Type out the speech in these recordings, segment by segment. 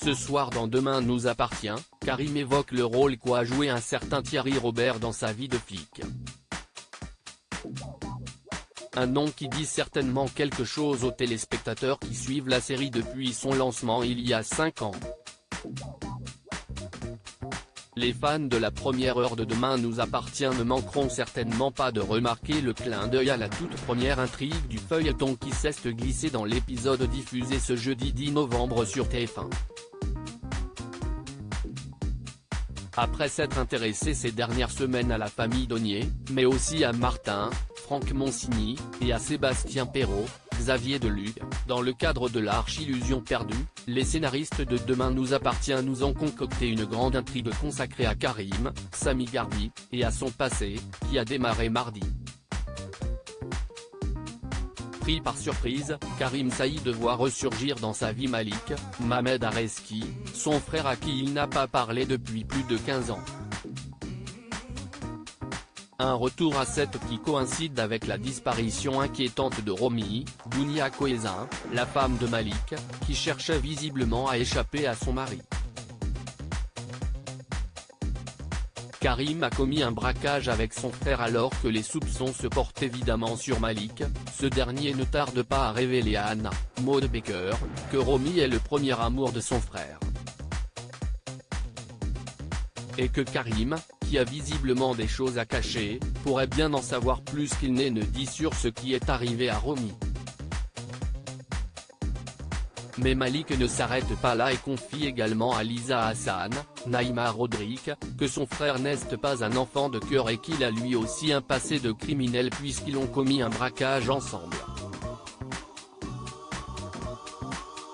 Ce soir dans Demain nous appartient, Karim évoque le rôle qu'a joué un certain Thierry Robert dans sa vie de flic. Un nom qui dit certainement quelque chose aux téléspectateurs qui suivent la série depuis son lancement il y a 5 ans. Les fans de la première heure de Demain nous appartient ne manqueront certainement pas de remarquer le clin d'œil à la toute première intrigue du feuilleton qui s'est glissé dans l'épisode diffusé ce jeudi 10 novembre sur TF1. Après s'être intéressé ces dernières semaines à la famille Donier, mais aussi à Martin, Franck Monsigny, et à Sébastien Perrault, Xavier Delugue, dans le cadre de l'Archillusion perdue, les scénaristes de Demain nous appartient nous ont concocté une grande intrigue consacrée à Karim, Sami Garbi, et à son passé, qui a démarré mardi. Pris par surprise, Karim Saïd voit ressurgir dans sa vie Malik, Mamed Areski, son frère à qui il n'a pas parlé depuis plus de 15 ans. Un retour à 7 qui coïncide avec la disparition inquiétante de Romy, Dounia Koezin, la femme de Malik, qui cherchait visiblement à échapper à son mari. Karim a commis un braquage avec son frère alors que les soupçons se portent évidemment sur Malik, ce dernier ne tarde pas à révéler à Anna, Maud Baker, que Romy est le premier amour de son frère. Et que Karim, qui a visiblement des choses à cacher, pourrait bien en savoir plus qu'il ne dit sur ce qui est arrivé à Romy. Mais Malik ne s'arrête pas là et confie également à Lisa Hassan, Naïma Rodrigue, que son frère n'est pas un enfant de cœur et qu'il a lui aussi un passé de criminel puisqu'ils ont commis un braquage ensemble.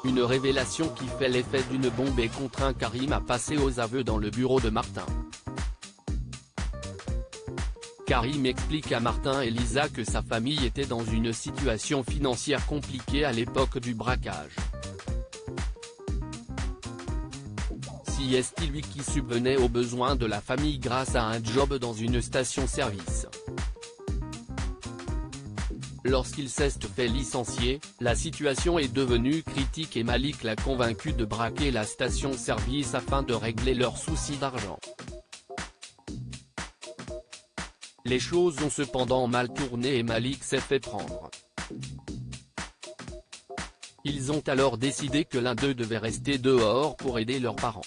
Une révélation qui fait l'effet d'une bombe et contraint Karim à passer aux aveux dans le bureau de Martin. Karim explique à Martin et Lisa que sa famille était dans une situation financière compliquée à l'époque du braquage. Si est lui qui subvenait aux besoins de la famille grâce à un job dans une station-service. Lorsqu'il s'est fait licencier, la situation est devenue critique et Malik l'a convaincu de braquer la station-service afin de régler leurs soucis d'argent. Les choses ont cependant mal tourné et Malik s'est fait prendre. Ils ont alors décidé que l'un d'eux devait rester dehors pour aider leurs parents.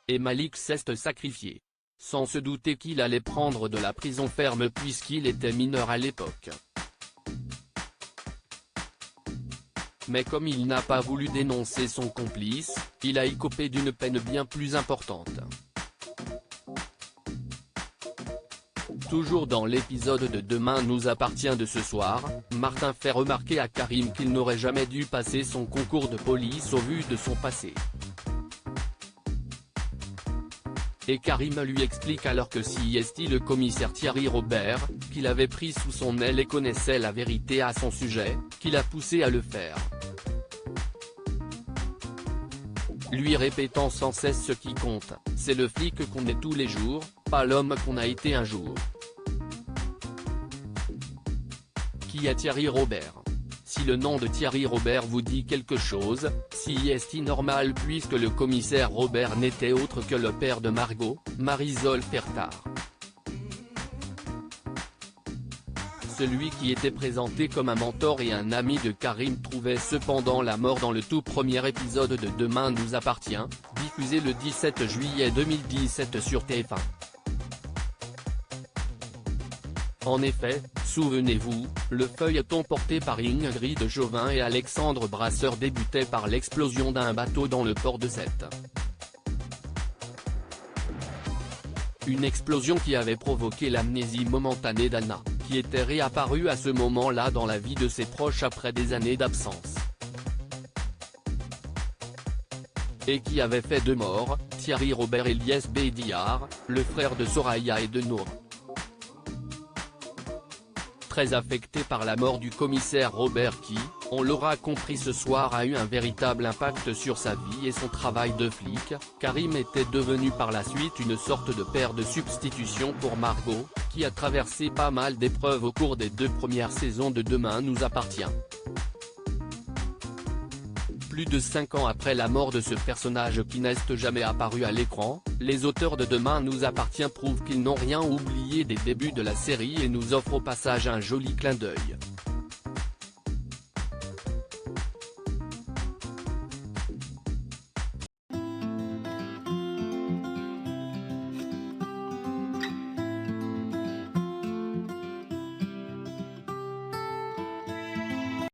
Et Malik s'est sacrifié. Sans se douter qu'il allait prendre de la prison ferme puisqu'il était mineur à l'époque. Mais comme il n'a pas voulu dénoncer son complice, il a écopé d'une peine bien plus importante. Toujours dans l'épisode de Demain nous appartient de ce soir, Martin fait remarquer à Karim qu'il n'aurait jamais dû passer son concours de police au vu de son passé. Et Karim lui explique alors que si est le commissaire Thierry Robert, qu'il avait pris sous son aile et connaissait la vérité à son sujet, qui l'a poussé à le faire. Lui répétant sans cesse ce qui compte, c'est le flic qu'on est tous les jours, pas l'homme qu'on a été un jour. Qui est Thierry Robert? Si le nom de Thierry Robert vous dit quelque chose, si est normal puisque le commissaire Robert n'était autre que le père de Margot, Marisol Fertard. Celui qui était présenté comme un mentor et un ami de Karim trouvait cependant la mort dans le tout premier épisode de Demain nous appartient, diffusé le 17 juillet 2017 sur TF1. En effet, souvenez-vous, le feuilleton porté par Ingrid Chauvin et Alexandre Brasseur débutait par l'explosion d'un bateau dans le port de Sète. Une explosion qui avait provoqué l'amnésie momentanée d'Anna, qui était réapparue à ce moment-là dans la vie de ses proches après des années d'absence. Et qui avait fait 2 morts, Thierry Robert et Lies Bédiar, le frère de Soraya et de Nour. Très affecté par la mort du commissaire Robert qui, on l'aura compris ce soir a eu un véritable impact sur sa vie et son travail de flic, Karim était devenu par la suite une sorte de père de substitution pour Margot, qui a traversé pas mal d'épreuves au cours des 2 premières saisons de Demain nous appartient. Plus de 5 ans après la mort de ce personnage qui n'est jamais apparu à l'écran, les auteurs de Demain nous appartient prouvent qu'ils n'ont rien oublié des débuts de la série et nous offrent au passage un joli clin d'œil.